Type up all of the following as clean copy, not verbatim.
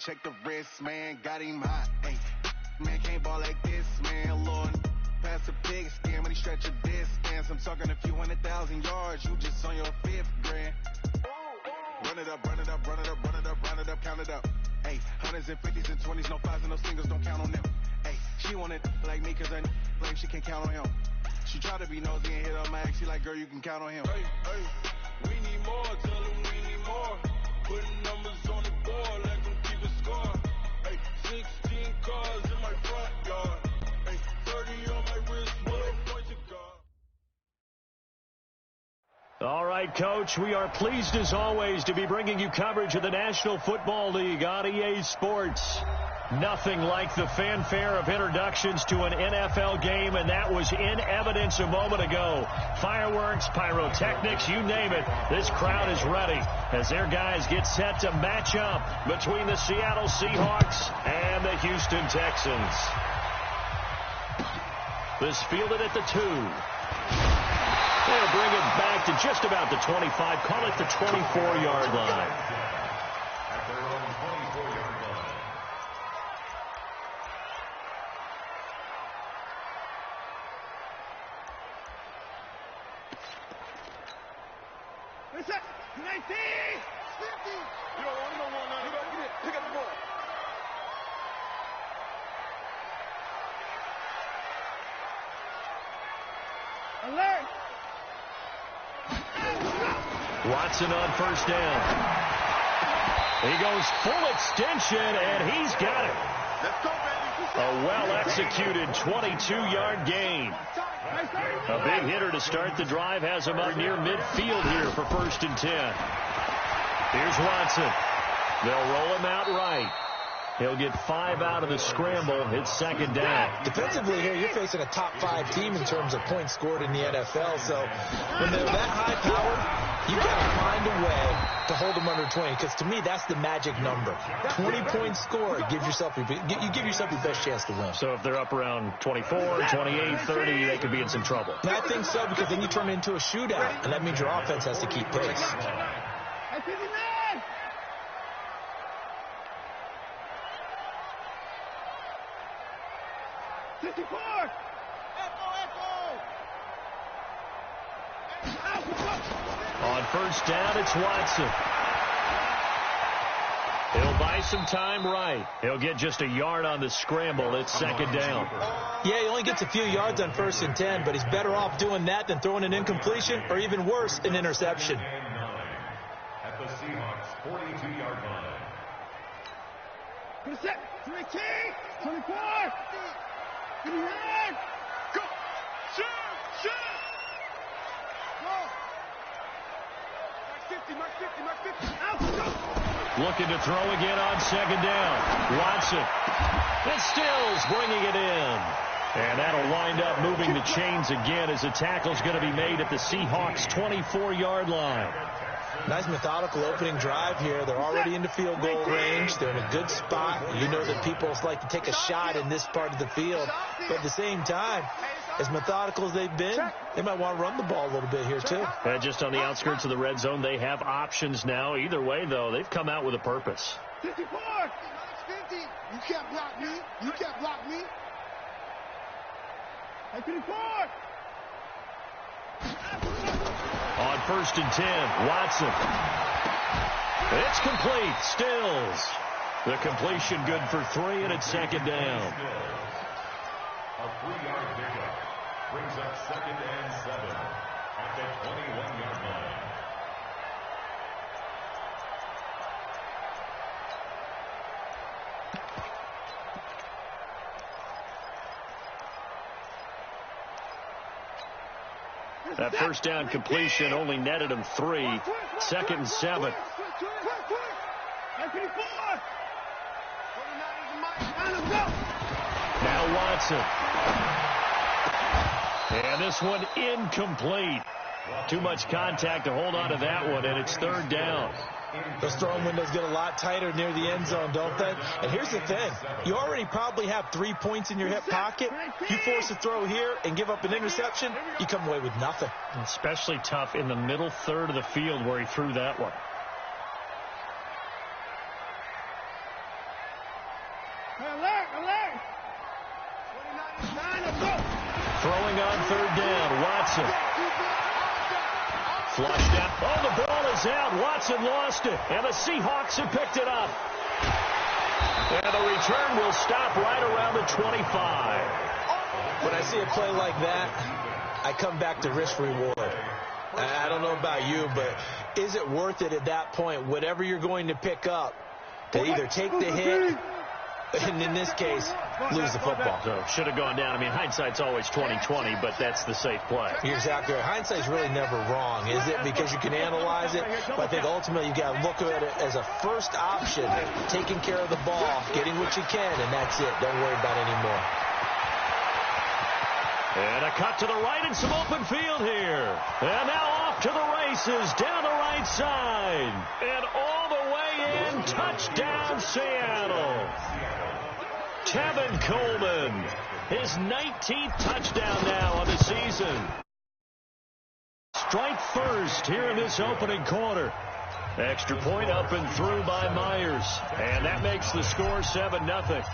check the wrist, man, got him hot. Hey, man, can't ball like this, man, Lord. Pass the pig skin when he stretch a distance. I'm talking a few 100,000 yards, you just on your 5th grand. Run it up, run it up, run it up, run it up, run it up, count it up. Hey, hundreds and 50s and 20s, no 5s and no singles, don't count on them. Hey, she want it like me cause I like she can't count on him. She try to be nosy and hit up my ex, she like, girl, you can count on him. Hey, we need more, tell them we need more. Putting numbers on the board, let them keep a score. Hey, 16 cars in my front yard. Hey, 30 on my wrist, what point to guard. All right, Coach, we are pleased as always to be bringing you coverage of the National Football League on EA Sports. Nothing like the fanfare of introductions to an NFL game, and that was in evidence a moment ago. Fireworks, pyrotechnics, you name it. This crowd is ready as their guys get set to match up between the Seattle Seahawks and the Houston Texans. This fielded at the 2. They'll bring it back to just about the 25, call it the 24-yard line. At their own 24-yard line. What's that? 19! 50! You don't want none. Pick up the ball. Alert! Watson on first down. He goes full extension, and he's got it. Let's go, baby. A well-executed 22-yard gain. A big hitter to start the drive has him up near midfield here for 1st and 10. Here's Watson. They'll roll him out right. He'll get 5 out of the scramble. It's 2nd down. Defensively here, you're facing a top 5 team in terms of points scored in the NFL. So when they're that high powered, you got to find a way to hold them under 20. Because to me, that's the magic number. 20 points scored, you give yourself your best chance to win. So if they're up around 24, 28, 30, they could be in some trouble. And I think so, because then you turn it into a shootout, and that means your offense has to keep pace. On first down, it's Watson. He'll buy some time right. He'll get just a yard on the scramble. It's 2nd down. Yeah, he only gets a few yards on 1st and 10, but he's better off doing that than throwing an incompletion or even worse, an interception. At the Seahawks 42-yard line. 27, 23, 24, 29, go! Shoot! Mark 50. Out, go! Looking to throw again on 2nd down. Watson. And Stills bringing it in. And that'll wind up moving the chains again as the tackle's going to be made at the Seahawks 24-yard line. Nice methodical opening drive here. They're already into field goal range. They're in a good spot. You know that people like to take a shot in this part of the field. But at the same time, as methodical as they've been, they might want to run the ball a little bit here, too. And just on the outskirts of the red zone, they have options now. Either way, though, they've come out with a purpose. 54! 50! You can't block me. You can't block me. 54! On 1st and 10, Watson. It's complete. Stills. The completion good for 3, and it's 2nd down. A 3-yard pickup brings up 2nd and 7 at the 21-yard line. That first down completion only netted him 3. 2nd and 7. Now Watson. And this one incomplete. Too much contact to hold on to that one, and it's 3rd down. Those throwing windows get a lot tighter near the end zone, don't they? And here's the thing. You already probably have 3 points in your hip pocket. You force a throw here and give up an interception, you come away with nothing. Especially tough in the middle third of the field where he threw that one. Throwing on third down, Watson. Flushed out. Oh, the ball is out. Watson lost it, and the Seahawks have picked it up. And the return will stop right around the 25. When I see a play like that, I come back to risk-reward. I don't know about you, but is it worth it at that point, whatever you're going to pick up, to either take the hit, and in this case, lose the football? So should have gone down. I mean, hindsight's always 20/20, but that's the safe play. You're exactly right. Hindsight's really never wrong, is it? Because you can analyze it, but I think ultimately you got to look at it as a first option, taking care of the ball, getting what you can, and that's it. Don't worry about it anymore. And a cut to the right and some open field here. And now off to the races down the right side. And all the way in. Touchdown, Seattle. Tevin Coleman. His 19th touchdown now on the season. Strike first here in this opening quarter. Extra point up and through by Myers. And that makes the score 7-0.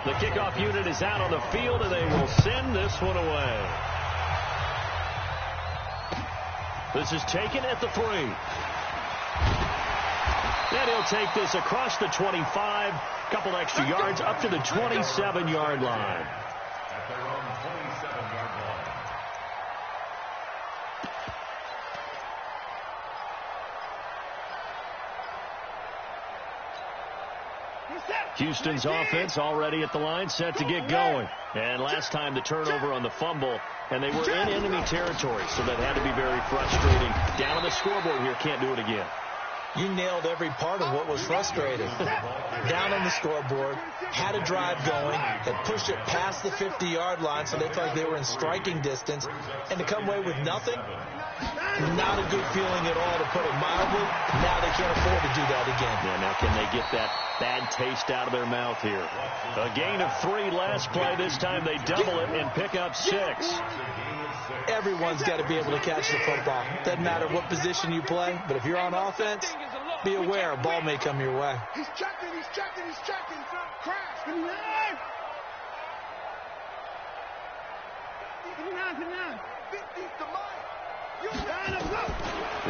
The kickoff unit is out on the field, and they will send this one away. This is taken at the 3. And he'll take this across the 25, couple extra yards up to the 27-yard line. At their own 27-yard line. Houston's offense already at the line, set to get going. And last time the turnover on the fumble, and they were in enemy territory, so that had to be very frustrating. Down on the scoreboard here, can't do it again. You nailed every part of what was frustrating. Down on the scoreboard, had a drive going, had pushed it past the 50-yard line, so they felt like they were in striking distance, and to come away with nothing, not a good feeling at all, to put it mildly. Now they can't afford to do that again. Yeah, now can they get that bad taste out of their mouth here? A gain of 3 last play. This time they double it and pick up 6. Everyone's got to be able to catch the football. Doesn't matter what position you play, but if you're on offense, be aware a ball may come your way. He's checking. Crash.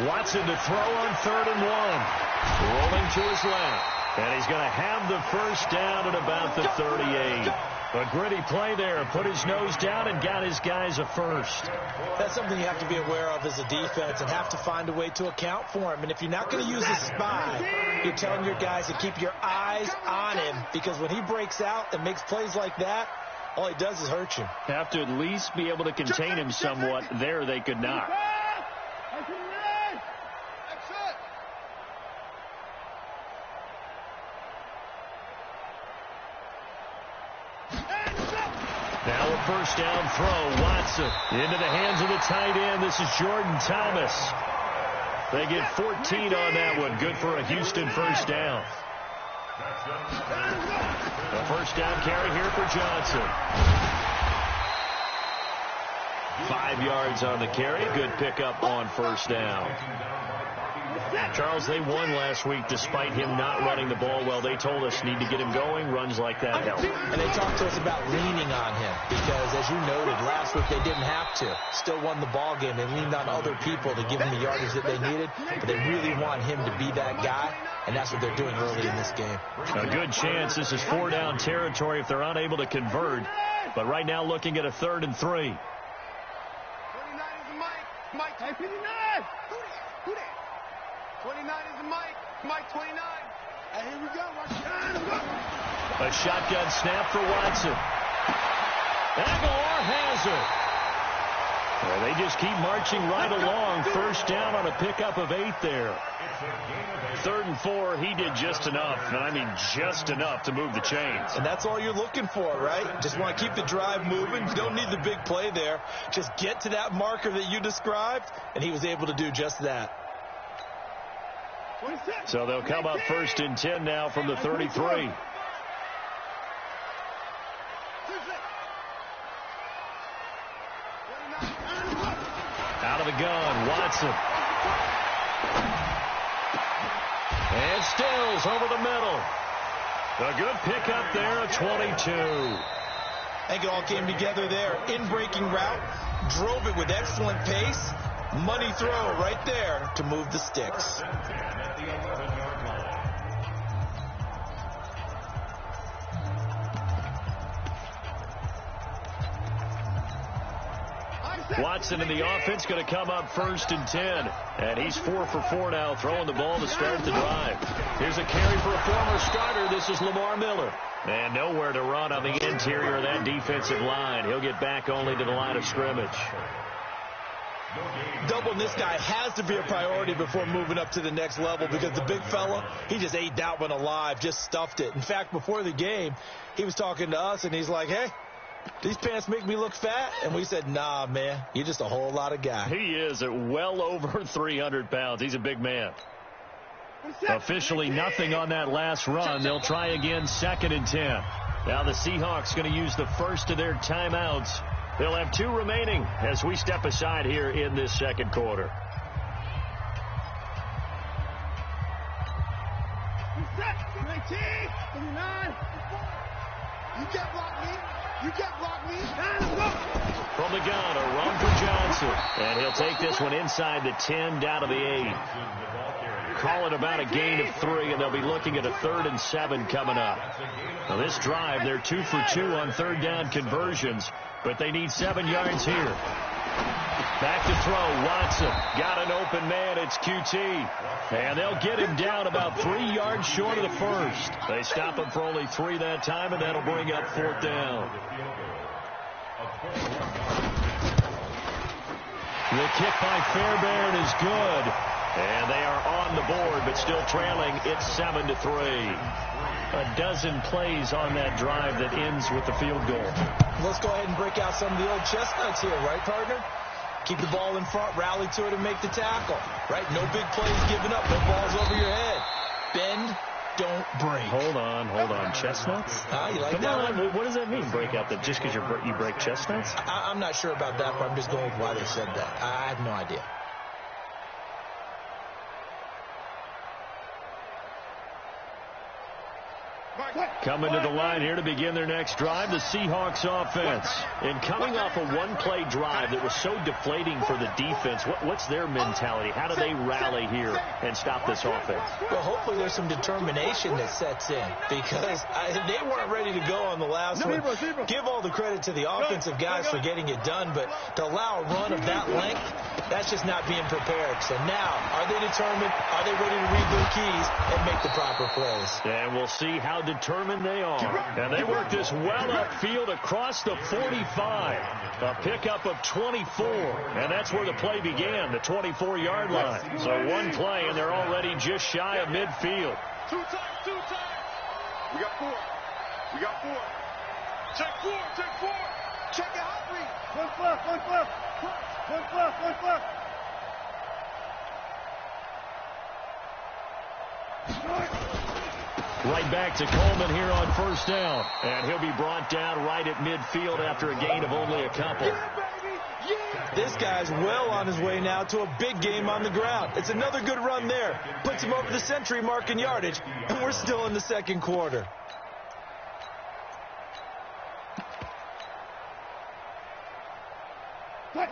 Watson to throw on 3rd and 1. Rolling to his left. And he's going to have the first down at about the 38. A gritty play there. Put his nose down and got his guys a first. That's something you have to be aware of as a defense and have to find a way to account for him. And if you're not going to use a spy, you're telling your guys to keep your eyes on him, because when he breaks out and makes plays like that, all he does is hurt you. Have to at least be able to contain him somewhat. There they could not. Now a first down throw. Watson into the hands of the tight end. This is Jordan Thomas. They get 14 on that one. Good for a Houston first down. A first down carry here for Johnson. 5 yards on the carry. Good pickup on first down. Charles, they won last week despite him not running the ball well. They told us need to get him going. Runs like that help. And they talked to us about leaning on him because, as you noted, last week they didn't have to. Still won the ball game. They leaned on other people to give them the yardage that they needed, but they really want him to be that guy, and that's what they're doing early in this game. A good chance this is 4-down territory if they're unable to convert, but right now looking at a 3rd and 3. 29 is Mike. 29 is Mike 29. And here we go. A shotgun snap for Watson. Aguilar has it. Well, they just keep marching right along. First down on a pickup of 8 there. 3rd and 4, he did just enough, and I mean just enough to move the chains. And that's all you're looking for, right? Just want to keep the drive moving. You don't need the big play there. Just get to that marker that you described, and he was able to do just that. So they'll come up 1st and 10 now from the 33. Out of the gun, Watson. And Stills over the middle. A good pickup there, a 22. I think it all came together there. In-breaking route, drove it with excellent pace. Money throw right there to move the sticks. Watson in the offense going to come up 1st and 10. And he's 4 for 4 now, throwing the ball to start the drive. Here's a carry for a former starter. This is Lamar Miller. And nowhere to run on the interior of that defensive line. He'll get back only to the line of scrimmage. Doubling this guy has to be a priority before moving up to the next level, because the big fella, he just ate that one alive, just stuffed it. In fact, before the game, he was talking to us, and he's like, hey, these pants make me look fat? And we said, nah, man, you're just a whole lot of guy. He is at well over 300 pounds. He's a big man. Officially nothing on that last run. They'll try again 2nd and 10. Now the Seahawks going to use the first of their timeouts. They'll have 2 remaining as we step aside here in this second quarter. You can't block me. You can't block me. From the gun, a run for Johnson. And he'll take this one inside the 10, down to the 8. Call it about a gain of 3, and they'll be looking at a 3rd and 7 coming up. Now this drive, they're 2 for 2 on 3rd down conversions, but they need 7 yards here. Back to throw, Watson. Got an open man, it's QT. And they'll get him down about 3 yards short of the first. They stop him for only 3 that time, and that'll bring up 4th down. The kick by Fairbairn is good. And they are on the board, but still trailing. It's 7-3. A dozen plays on that drive that ends with the field goal. Let's go ahead and break out some of the old chestnuts here, right, partner? Keep the ball in front, rally to it, and make the tackle. Right? No big plays given up, no balls over your head. Bend, don't break. Hold on. Chestnuts? You like Come that on. one? What does that mean, break out? That just because you break chestnuts? I'm not sure about that, but I'm just going with why they said that. I have no idea. Coming to the line here to begin their next drive, the Seahawks offense. And coming off a one-play drive that was so deflating for the defense, what's their mentality? How do they rally here and stop this offense? Well, hopefully there's some determination that sets in, because they weren't ready to go on the last one. Give all the credit to the offensive guys for getting it done, but to allow a run of that length, that's just not being prepared. So now, are they determined? Are they ready to read their keys and make the proper plays? And we'll see how determined they are. And they work this well upfield across the 45. A pickup of 24. And that's where the play began, the 24-yard line. So one play, and they're already just shy of midfield. Two times. We got 4. Check 4. Check your hot read. One fluff. Right back to Coleman here on first down. And he'll be brought down right at midfield after a gain of only a couple. This guy's well on his way now to a big game on the ground. It's another good run there. Puts him over the century mark in yardage, and we're still in the second quarter.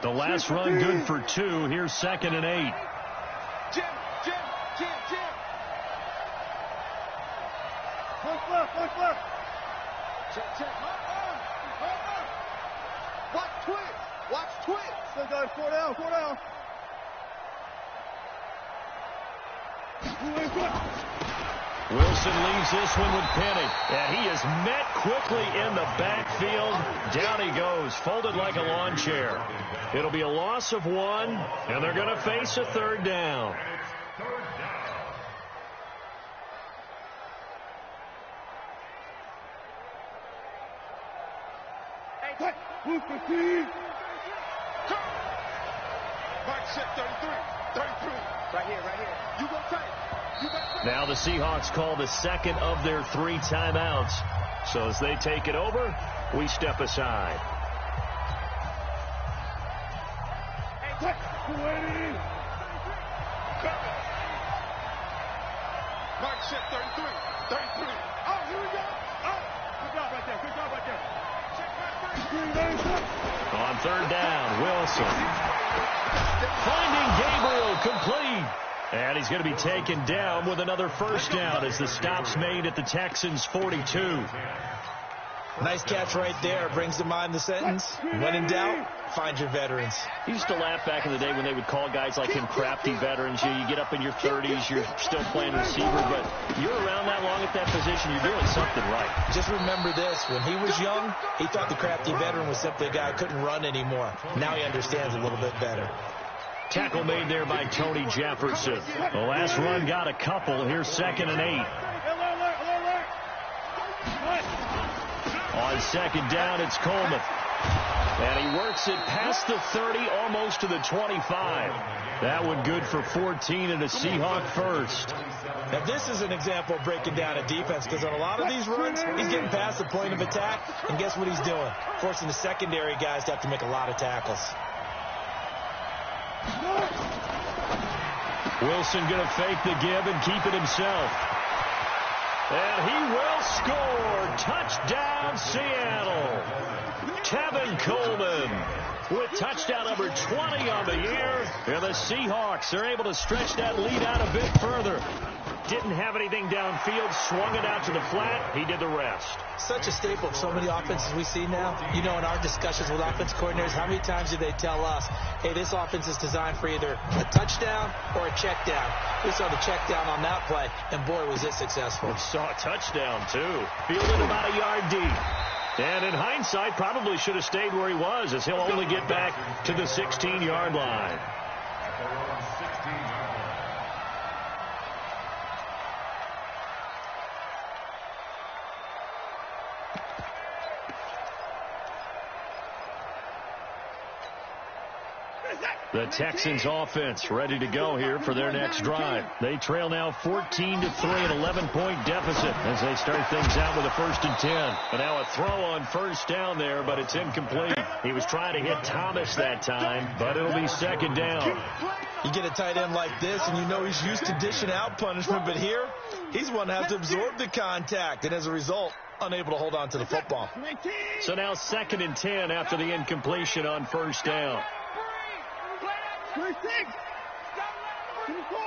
The last run good for 2. Here's 2nd and 8. Jim. One fluff. Check. Watch twitch. Still going 4 down. Wilson leaves this one with Penny, and he is met quickly in the backfield. Down he goes, folded like a lawn chair. It'll be a loss of 1, and they're going to face a 3rd down. Mark set 33. Right here. You go tight. Now the Seahawks call the second of their 3 timeouts. So as they take it over, we step aside. Mark set 33. Oh, here we go. third down. Wilson finding Gabriel, complete. And he's going to be taken down with another first down as the stop's made at the Texans' 42. Nice catch right there. Brings to mind the sentence, when in doubt, find your veterans. You used to laugh back in the day when they would call guys like him crafty veterans. You get up in your 30s, you're still playing receiver, but you're around that long at that position, you're doing something right. Just remember this. When he was young, he thought the crafty veteran was simply a guy who couldn't run anymore. Now he understands a little bit better. Tackle made there by Tony Jefferson. The last run got a couple. Here's 2nd and 8. On 2nd down, it's Coleman. And he works it past the 30, almost to the 25. That one good for 14 and a Seahawk first. Now, this is an example of breaking down a defense, because on a lot of these runs, he's getting past the point of attack, and guess what he's doing? Forcing the secondary guys to have to make a lot of tackles. Wilson going to fake the give and keep it himself. And he will score. Touchdown, Seattle. Tevin Coleman with touchdown number 20 on the year. And the Seahawks are able to stretch that lead out a bit further. Didn't have anything downfield, swung it out to the flat. He did the rest. Such a staple of so many offenses we see now. You know, in our discussions with offense coordinators, how many times do they tell us, hey, this offense is designed for either a touchdown or a check down. We saw the check down on that play, and boy, was it successful. We saw a touchdown, too. Fielded about a yard deep. And in hindsight, probably should have stayed where he was, as he'll only get back to the 16-yard line. The Texans offense ready to go here for their next drive. They trail now 14-3, an 11-point deficit as they start things out with a 1st and 10. And now a throw on first down there, but it's incomplete. He was trying to hit Thomas that time, but it'll be 2nd down. You get a tight end like this, and you know he's used to dishing out punishment, but here, he's one to have to absorb the contact, and as a result, unable to hold on to the football. So now 2nd and 10 after the incompletion on first down. 26, 24.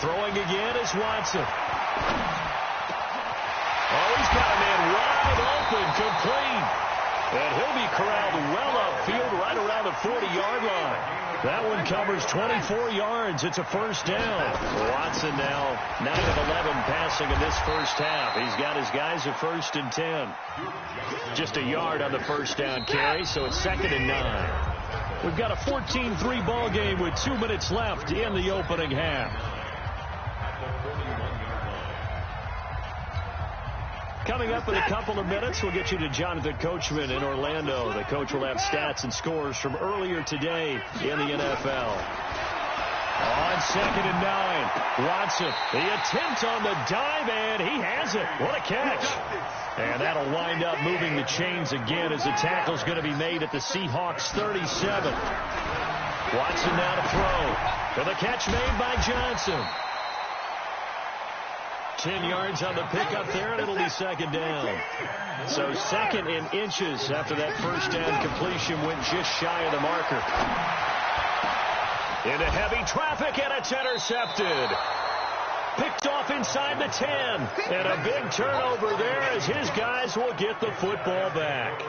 Throwing again is Watson. Oh, he's got a man wide open, complete. And he'll be corralled well upfield right around the 40-yard line. That one covers 24 yards. It's a first down. Watson now 9 of 11 passing in this first half. He's got his guys at 1st and 10. Just a yard on the first down carry, so it's 2nd and 9. We've got a 14-3 ball game with 2 minutes left in the opening half. Coming up in a couple of minutes, we'll get you to Jonathan Coachman in Orlando. The coach will have stats and scores from earlier today in the NFL. On 2nd and 9, Watson, the attempt on the dive, and he has it. What a catch. And that'll wind up moving the chains again as the tackle's going to be made at the Seahawks' 37. Watson now to throw. For the catch made by Johnson. 10 yards on the pickup there, and it'll be 2nd down. So 2nd in inches after that first down completion went just shy of the marker. Into heavy traffic, and it's intercepted. Picked off inside the 10. And a big turnover there as his guys will get the football back.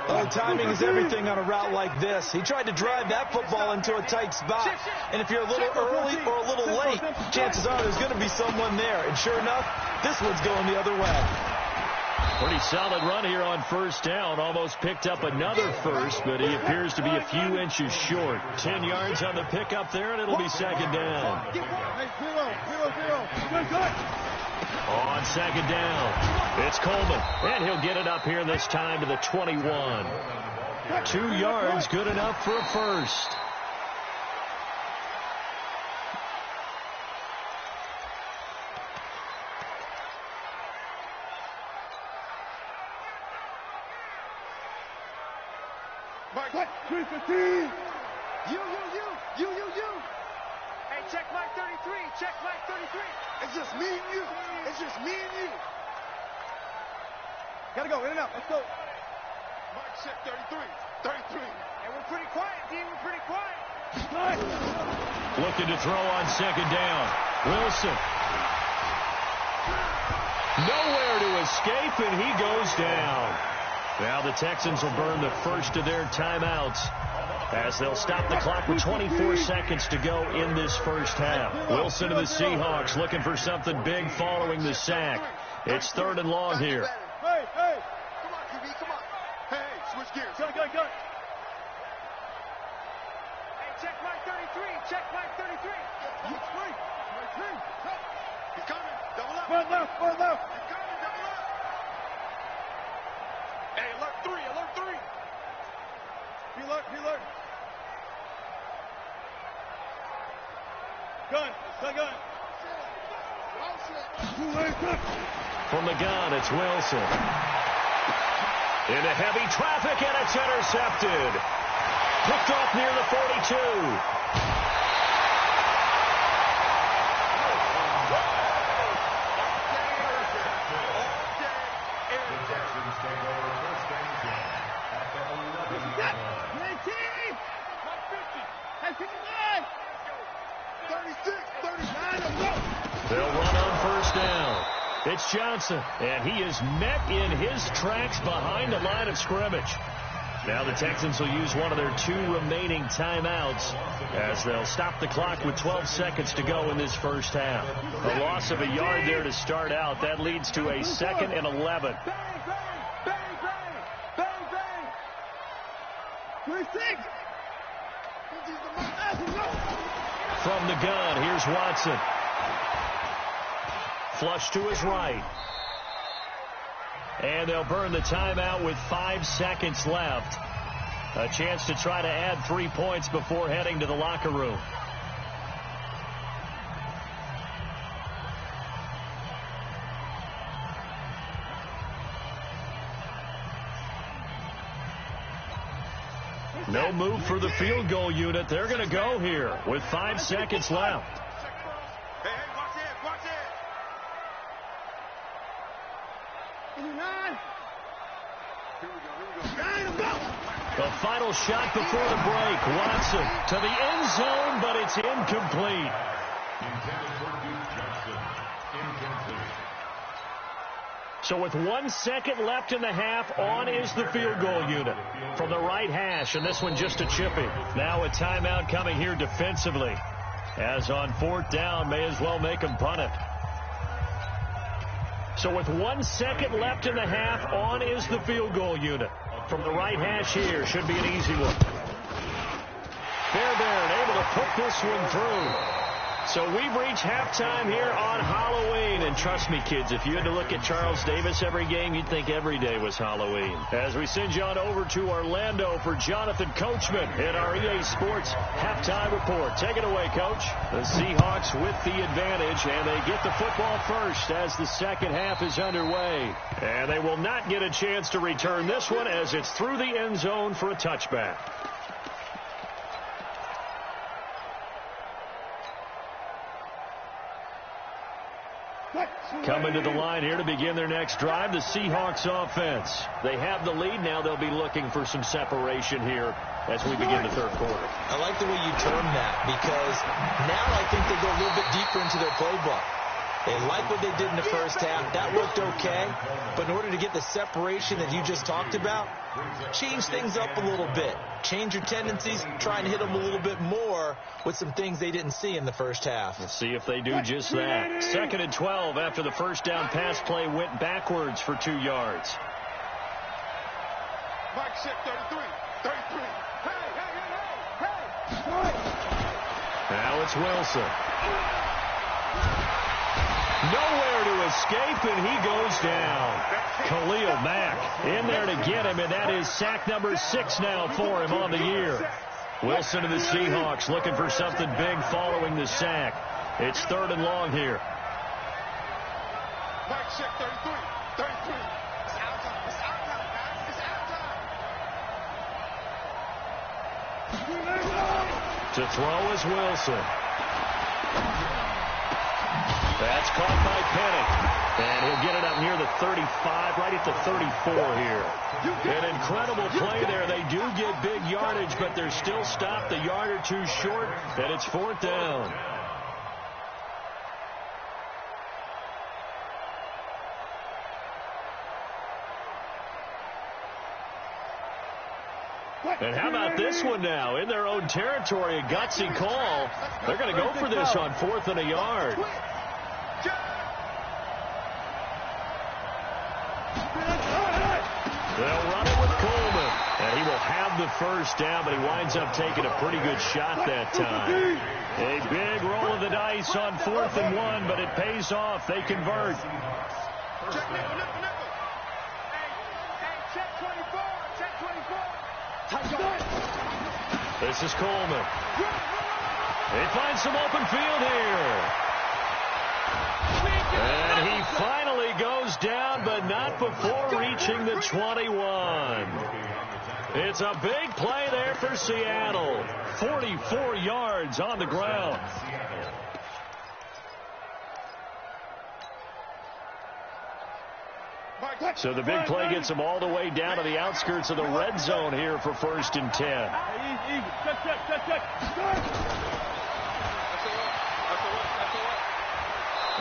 Oh, timing is everything on a route like this. He tried to drive that football into a tight spot. And if you're a little early or a little late, chances are there's going to be someone there. And sure enough, this one's going the other way. Pretty solid run here on first down. Almost picked up another first, but he appears to be a few inches short. 10 yards on the pickup there, and it'll be 2nd down. On 2nd down, it's Coleman, and he'll get it up here this time to the 21. 2 yards, good enough for a first. You. Hey, check Mike 33. Check Mike 33. It's just me and you. It's just me and you. Gotta go, in and out. Let's go. Mike check 33. 33. And we're pretty quiet, D. We're pretty quiet. Looking to throw on second down. Wilson. Nowhere to escape, and he goes down. Now the Texans will burn the first of their timeouts as they'll stop the clock with 24 seconds to go in this first half. Wilson to the Seahawks looking for something big following the sack. It's 3rd and long here. Hey, hey. Come on, QB, come on. Hey, switch gears. Go. Hey, check Mike 33. Check Mike 33. He's free. He's coming. Double up. One left. He's coming. Double up. Hey, alert 3. Be alert. Gun. From the gun, it's Wilson. Into heavy traffic, and it's intercepted. Picked off near the 42. They'll run on first down. It's Johnson, and he is met in his tracks behind the line of scrimmage. Now the Texans will use one of their 2 remaining timeouts as they'll stop the clock with 12 seconds to go in this first half. A loss of a yard there to start out. That leads to a 2nd and 11. From the gun, here's Watson. Flush to his right. And they'll burn the timeout with 5 seconds left. A chance to try to add 3 points before heading to the locker room. No move for the field goal unit. They're going to go here with 5 seconds left. Hey, watch it. Here we go. The final shot before the break. Watson to the end zone, but it's incomplete. Intended for Duke Johnson. Incomplete. So with 1 second left in the half, on is the field goal unit from the right hash, and this one just a chippy. Now a timeout coming here defensively, as on 4th down, may as well make them punt it. So with 1 second left in the half, on is the field goal unit from the right hash here. Should be an easy one. Fairbairn able to put this one through. So we've reached halftime here on Halloween. And trust me, kids, if you had to look at Charles Davis every game, you'd think every day was Halloween. As we send you on over to Orlando for Jonathan Coachman in our EA Sports Halftime Report. Take it away, Coach. The Seahawks with the advantage, and they get the football first as the second half is underway. And they will not get a chance to return this one as it's through the end zone for a touchback. Coming to the line here to begin their next drive, the Seahawks offense. They have the lead. Now they'll be looking for some separation here as we begin the third quarter. I like the way you term that, because now I think they go a little bit deeper into their playbook. They like what they did in the first half. That worked okay. But in order to get the separation that you just talked about, change things up a little bit. Change your tendencies. Try and hit them a little bit more with some things they didn't see in the first half. Let's see if they do just that. 2nd and 12 after the first down pass play went backwards for 2 yards. Mike check 33. 33. Hey. Now it's Wilson. Nowhere to escape, and he goes down. Khalil Mack in there to get him, and that is sack number 6 now for him on the year. Wilson to the Seahawks looking for something big following the sack. It's 3rd and long here. Mike check 33. 33. It's out time. It's out time, guys. It's out time. To throw is Wilson. That's caught by Penny. And he'll get it up near the 35, right at the 34 here. An incredible play there. They do get big yardage, but they're still stopped a yard or two short, and it's 4th down. And how about this one now? In their own territory, a gutsy call. They're going to go for this on 4th and a yard. They'll run it with Coleman. And he will have the first down, but he winds up taking a pretty good shot that time. A big roll of the dice on 4th and 1, but it pays off. They convert. Check nickel. Hey, check 24. Check 24. This is Coleman. He finds some open field here. And he finally goes down, but not before reaching the 21. It's a big play there for Seattle. 44 yards on the ground. So the big play gets them all the way down to the outskirts of the red zone here for 1st and 10.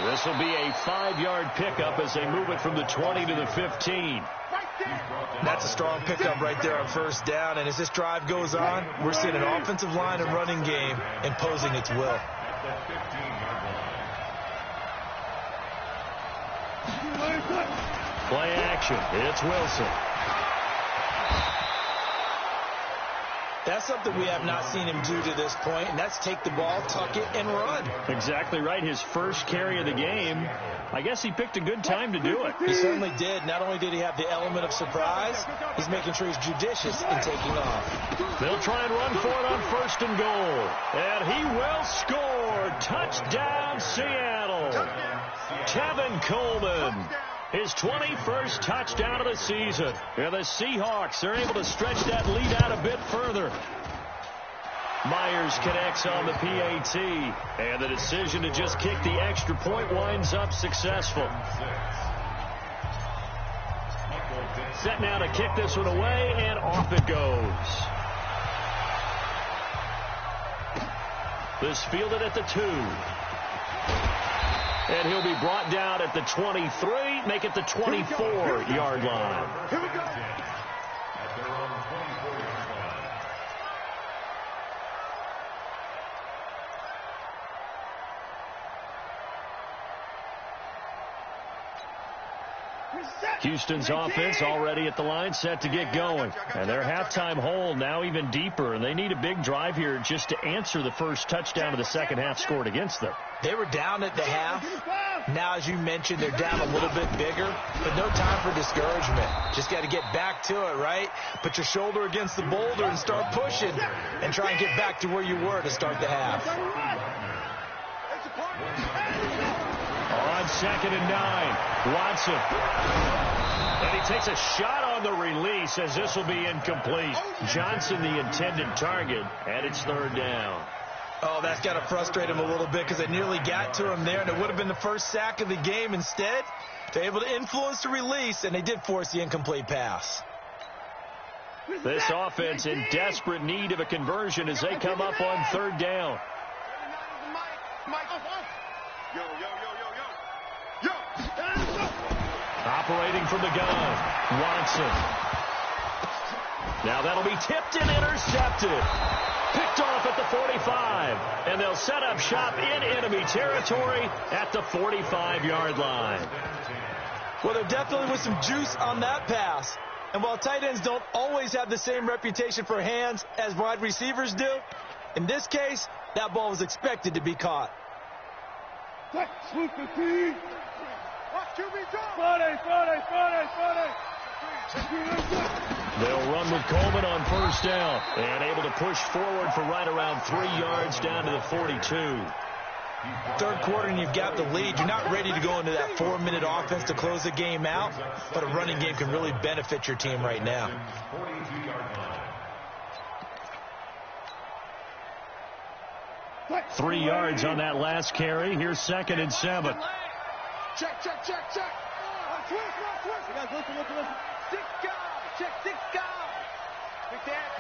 This will be a 5-yard pickup as they move it from the 20 to the 15. That's a strong pickup right there on 1st down. And as this drive goes on, we're seeing an offensive line and running game imposing its will. Play action. It's Wilson. That's something we have not seen him do to this point, and that's take the ball, tuck it, and run. Exactly right. His first carry of the game. I guess he picked a good time to do it. He certainly did. Not only did he have the element of surprise, he's making sure he's judicious in taking off. They'll try and run for it on 1st and goal. And he will score. Touchdown, Seattle. Tevin Coleman. His 21st touchdown of the season. And the Seahawks are able to stretch that lead out a bit further. Myers connects on the PAT. And the decision to just kick the extra point winds up successful. Set now to kick this one away, and off it goes. This fielded at the 2. And he'll be brought down at the 23, make it the 24-yard line. Here we go. At their own 24-yard line. Houston's offense already at the line, set to get going. And their halftime hole now even deeper, and they need a big drive here just to answer the first touchdown of the second half scored against them. They were down at the half. Now, as you mentioned, they're down a little bit bigger, but no time for discouragement. Just got to get back to it, right? Put your shoulder against the boulder and start pushing and try and get back to where you were to start the half. On 2nd and 9, Watson. And he takes a shot on the release as this will be incomplete. Johnson, the intended target, and it's 3rd down. Oh, that's got to frustrate him a little bit because they nearly got to him there, and it would have been the first sack of the game. Instead, they're able to influence the release, and they did force the incomplete pass. This offense in desperate need of a conversion as they come up on 3rd down. Operating from the gun, Watson. Now that'll be tipped and intercepted. Picked off at the 45. And they'll set up shop in enemy territory at the 45-yard line. Well, there definitely was some juice on that pass. And while tight ends don't always have the same reputation for hands as wide receivers do, in this case, that ball was expected to be caught. They'll run with Coleman on 1st down and able to push forward for right around 3 yards down to the 42. 3rd quarter and you've got the lead. You're not ready to go into that 4-minute offense to close the game out, but a running game can really benefit your team right now. 3 yards on that last carry. Here's 2nd and 7. Check. Switch. You guys, listen. 6 guys. Check 6 guys. Pick that.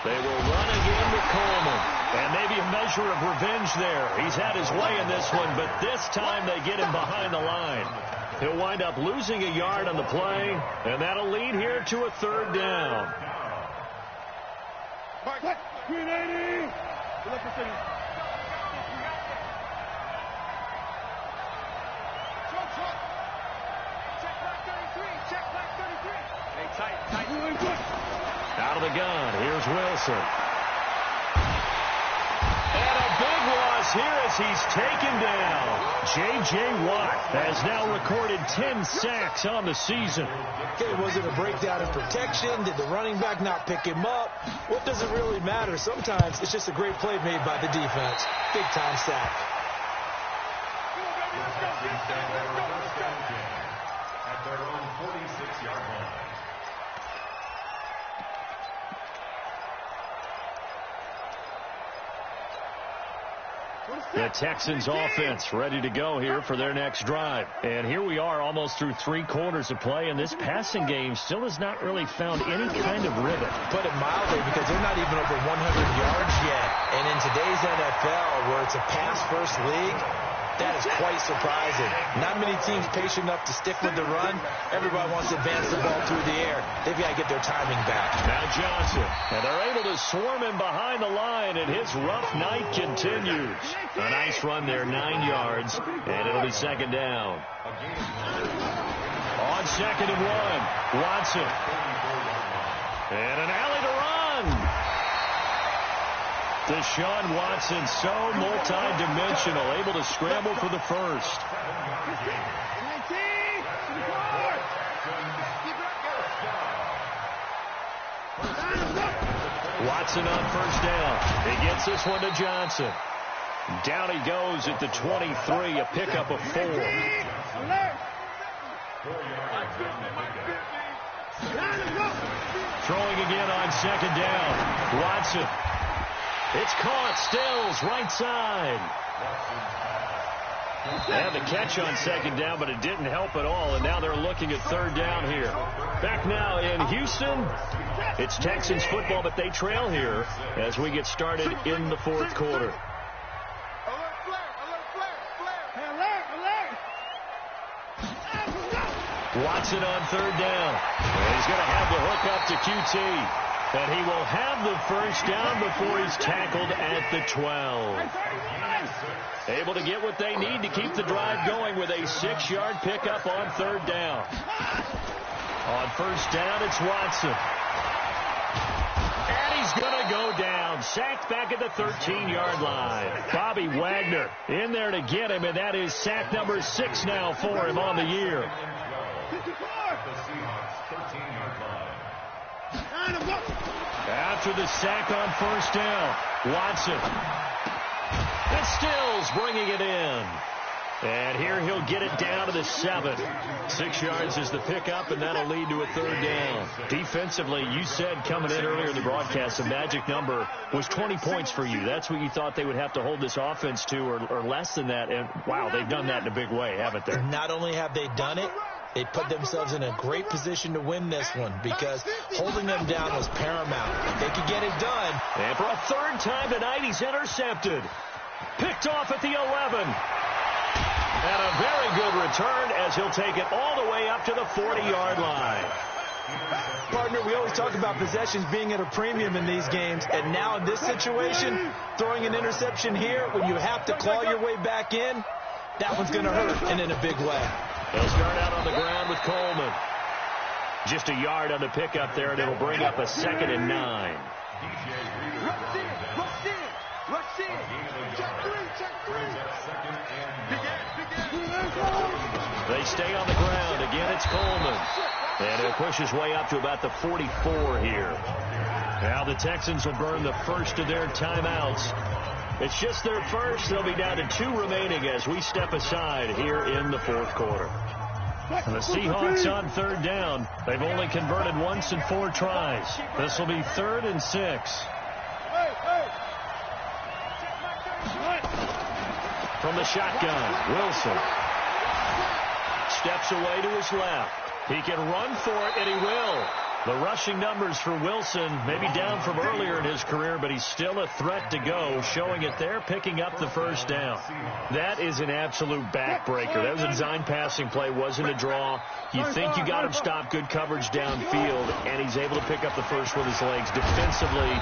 They will run again with Coleman. And maybe a measure of revenge there. He's had his way in this one, but this time they get him behind the line. He'll wind up losing a yard on the play, and that'll lead here to a 3rd down. Green 80. Out of the gun, here's Wilson. And a big loss here as he's taken down. J.J. Watt has now recorded 10 sacks on the season. Okay, was it a breakdown in protection? Did the running back not pick him up? What does it really matter? Sometimes it's just a great play made by the defense. Big-time sack. At their own 46-yard line. The Texans offense ready to go here for their next drive. And here we are almost through 3 quarters of play, and this passing game still has not really found any kind of rhythm. Put it mildly, because they're not even over 100 yards yet. And in today's NFL, where it's a pass-first league, that is quite surprising. Not many teams patient enough to stick with the run. Everybody wants to advance the ball through the air. They've got to get their timing back. Now Johnson, and they're able to swarm him behind the line, and his rough night continues. A nice run there, 9 yards, and it'll be 2nd down. On 2nd and 1, Watson. And an alley to run. Deshaun Watson, so multi-dimensional, able to scramble for the first. Watson on 1st down. He gets this one to Johnson. Down he goes at the 23, a pickup of 4. Throwing again on 2nd down. Watson. It's caught. Stills, right side. They had the catch on 2nd down, but it didn't help at all, and now they're looking at 3rd down here. Back now in Houston, it's Texans football, but they trail here as we get started in the 4th quarter. Watson on 3rd down. He's going to have the hook up to QT. And he will have the first down before he's tackled at the 12. Able to get what they need to keep the drive going with a 6-yard pickup on 3rd down. On 1st down, it's Watson. And he's going to go down. Sacked back at the 13-yard line. Bobby Wagner in there to get him, and that is sack number 6 now for him on the year. After the sack on 1st down, Watson. And Stills bringing it in. And here he'll get it down to the 7. 6 yards is the pickup, and that'll lead to a 3rd down. Defensively, you said coming in earlier in the broadcast, the magic number was 20 points for you. That's what you thought they would have to hold this offense to, or less than that. And, wow, they've done that in a big way, haven't they? Not only have they done it, they put themselves in a great position to win this one because holding them down was paramount. If they could get it done. And for a 3rd time tonight, he's intercepted. Picked off at the 11. And a very good return as he'll take it all the way up to the 40-yard line. Partner, we always talk about possessions being at a premium in these games, and now in this situation, throwing an interception here when you have to claw your way back in, that one's going to hurt, and in a big way. They'll start out on the ground with Coleman. Just a yard on the pickup there, and it'll bring up a 2nd and 9. They stay on the ground. Again, it's Coleman. And he'll push his way up to about the 44 here. Now the Texans will burn the first of their timeouts. It's just their first. They'll be down to 2 remaining as we step aside here in the 4th quarter. And the Seahawks on 3rd down. They've only converted once in 4 tries. This will be 3rd and 6. From the shotgun, Wilson. steps away to his left. He can run for it, and he will. The rushing numbers for Wilson, maybe down from earlier in his career, but he's still a threat to go, showing it there, picking up the first down. That is an absolute backbreaker. That was a design passing play, wasn't a draw. You think you got him stopped, good coverage downfield, and he's able to pick up the first with his legs. Defensively,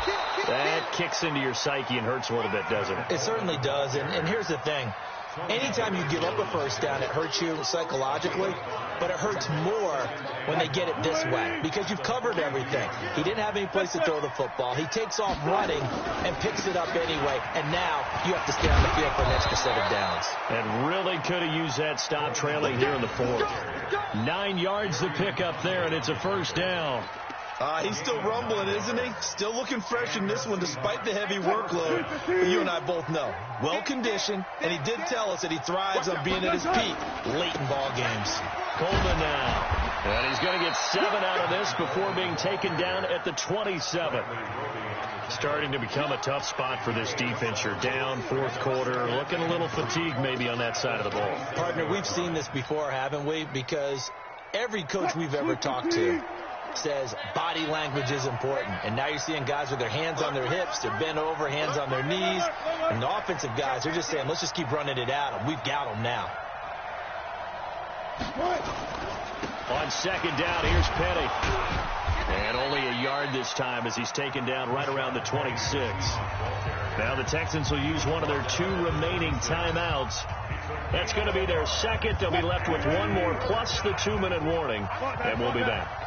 that kicks into your psyche and hurts a little bit, doesn't it? It certainly does, and here's the thing. Anytime you give up a first down, it hurts you psychologically, but it hurts more when they get it this way because you've covered everything. He didn't have any place to throw the football. He takes off running and picks it up anyway, and now you have to stay on the field for an extra set of downs. And really could have used that stop trailing here in the fourth. 9 yards to pick up there, and it's a first down. He's still rumbling, isn't he? Still looking fresh in this one despite the heavy workload. But you and I both know. Well-conditioned, and he did tell us that he thrives on being at his peak late in ball games. Coleman now. And he's going to get 7 out of this before being taken down at the 27. Starting to become a tough spot for this defense. You're down, fourth quarter, looking a little fatigued maybe on that side of the ball. Partner, we've seen this before, haven't we? Because every coach we've ever talked to says body language is important. And now you're seeing guys with their hands on their hips, they're bent over, hands on their knees. And the offensive guys, they're just saying, let's just keep running it at them. We've got them now. On second down, here's Petty. And only a yard this time as he's taken down right around the 26. Now the Texans will use one of their 2 remaining timeouts. That's going to be their second. They'll be left with 1 more plus the 2-minute warning. And we'll be back.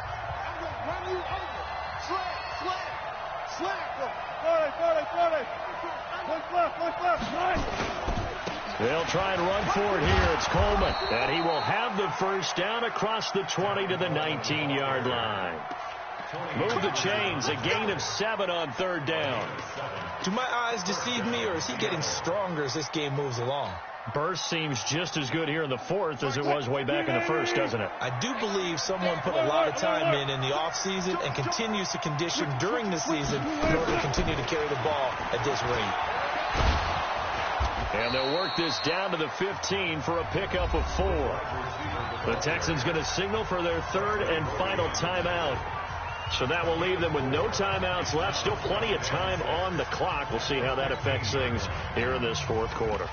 They'll try and run for it here. It's Coleman. And he will have the first down across the 20 to the 19-yard line. Move the chains. A gain of 7 on third down. Do my eyes deceive me, or is he getting stronger as this game moves along? Burst seems just as good here in the fourth as it was way back in the first, doesn't it? I do believe someone put a lot of time in the offseason and continues to condition during the season in order to continue to carry the ball at this rate. And they'll work this down to the 15 for a pickup of 4. The Texans going to signal for their 3rd and final timeout. So that will leave them with no timeouts left. Still plenty of time on the clock. We'll see how that affects things here in this fourth quarter.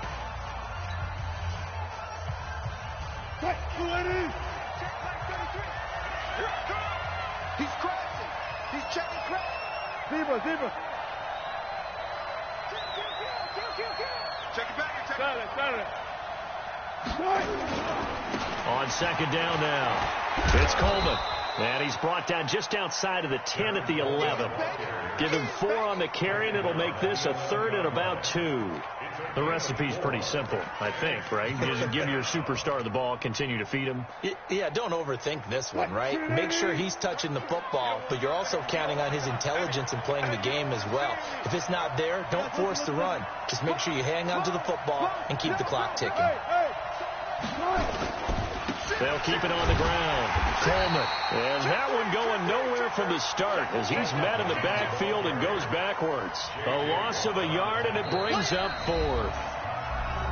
He's crashing. He's checking crash. Zebra. Check it back. On second down now, it's Coleman. And he's brought down just outside of the 10 at the 11. Give him 4 on the carry, and it'll make this a 3rd and about 2. The recipe's pretty simple, I think, right? Just give your superstar the ball, continue to feed him. Yeah, don't overthink this one, right? Make sure he's touching the football, but you're also counting on his intelligence in playing the game as well. If it's not there, don't force the run. Just make sure you hang on to the football and keep the clock ticking. They'll keep it on the ground. Coleman. And that one going nowhere from the start as he's met in the backfield and goes backwards. A loss of a yard, and it brings up 4th.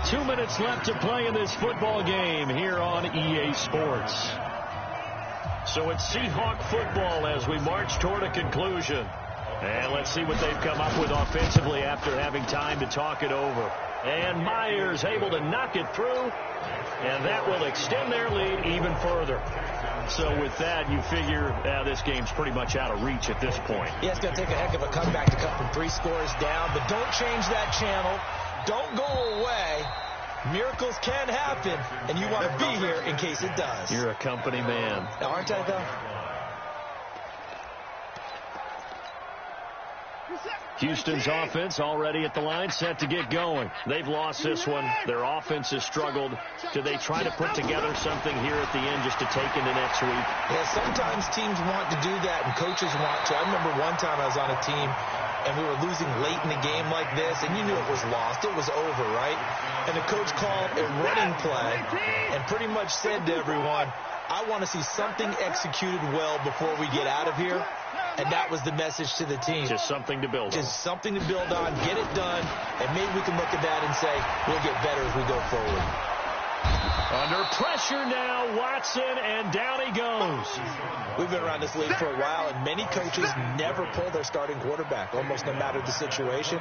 2 minutes left to play in this football game here on EA Sports. So it's Seahawk football as we march toward a conclusion. And let's see what they've come up with offensively after having time to talk it over. And Myers able to knock it through. And that will extend their lead even further. So with that, you figure this game's pretty much out of reach at this point. Yeah, it's going to take a heck of a comeback to come from 3 scores down. But don't change that channel. Don't go away. Miracles can happen, and you want to be here in case it does. You're a company man. Aren't I, though? Houston's offense already at the line, set to get going. They've lost this one. Their offense has struggled. Do they try to put together something here at the end just to take into next week? Yeah, sometimes teams want to do that, and coaches want to. I remember one time I was on a team, and we were losing late in the game like this, and you knew it was lost. It was over, right? And the coach called a running play and pretty much said to everyone, I want to see something executed well before we get out of here. And that was the message to the team. Just something to build on. Just something to build on, get it done, and maybe we can look at that and say, we'll get better as we go forward. Under pressure now, Watson, and down he goes. We've been around this league for a while, and many coaches never pull their starting quarterback, almost no matter the situation.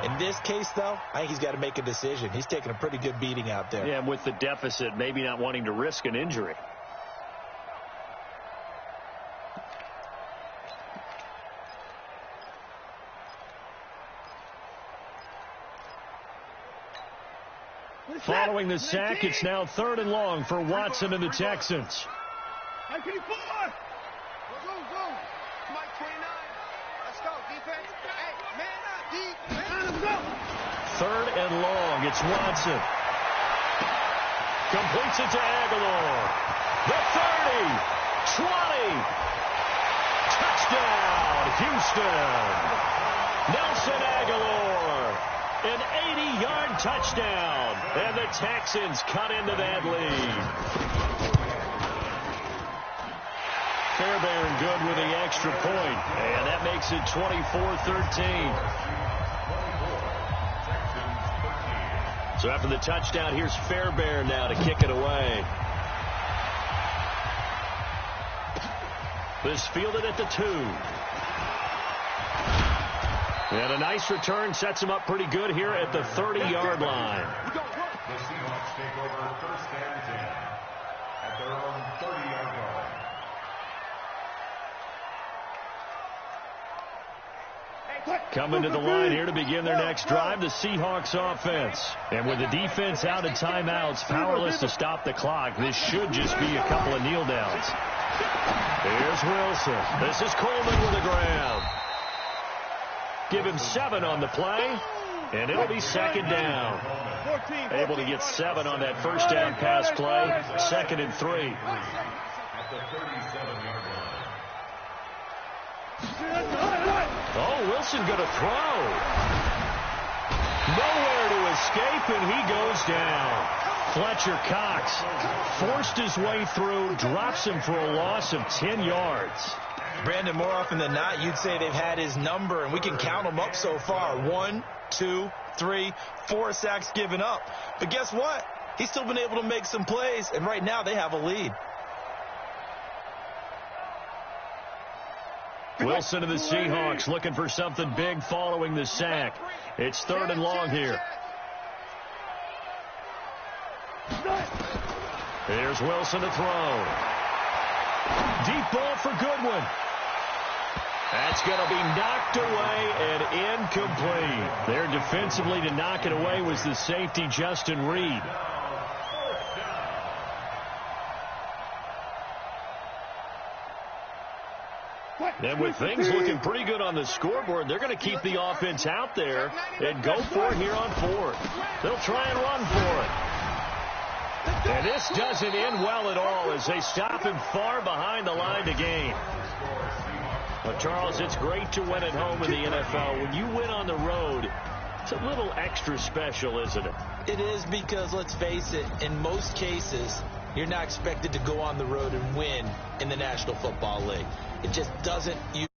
In this case, though, I think he's got to make a decision. He's taking a pretty good beating out there. Yeah, and with the deficit, maybe not wanting to risk an injury. Following the sack, it's now 3rd and long for Watson and the Texans. 3rd and long, it's Watson. Completes it to Aguilar. The 30, 20. Touchdown, Houston. Nelson Aguilar. An 80-yard touchdown, and the Texans cut into that lead. Fairbairn good with the extra point, and that makes it 24-13. So after the touchdown, here's Fairbairn now to kick it away. This fielded at the 2. And a nice return sets him up pretty good here at the 30-yard line. The Seahawks take over 1st and 10 at their own 30-yard line. Coming to the line here to begin their next drive, the Seahawks offense. And with the defense out of timeouts, powerless to stop the clock, this should just be a couple of kneel downs. Here's Wilson. This is Coleman with a grab. Give him 7 on the play, and it'll be 2nd down. Able to get 7 on that 1st down pass play, 2nd and 3. At the 37-yard line. Oh, Wilson going to throw. Nowhere to escape, and he goes down. Fletcher Cox forced his way through, drops him for a loss of 10 yards. Brandon, more often than not, you'd say they've had his number, and we can count them up so far. 1, 2, 3, 4 sacks given up. But guess what? He's still been able to make some plays, and right now they have a lead. Wilson of the Seahawks looking for something big following the sack. It's 3rd and long here. Here's Wilson to throw. Deep ball for Goodwin. That's going to be knocked away and incomplete. There defensively to knock it away was the safety, Justin Reed. And with things looking pretty good on the scoreboard, they're going to keep the offense out there and go for it here on 4th. They'll try and run for it. And this doesn't end well at all as they stop him far behind the line to gain. But, Charles, it's great to win at home in the NFL. When you win on the road, it's a little extra special, isn't it? It is because, let's face it, in most cases, you're not expected to go on the road and win in the National Football League. It just doesn't usually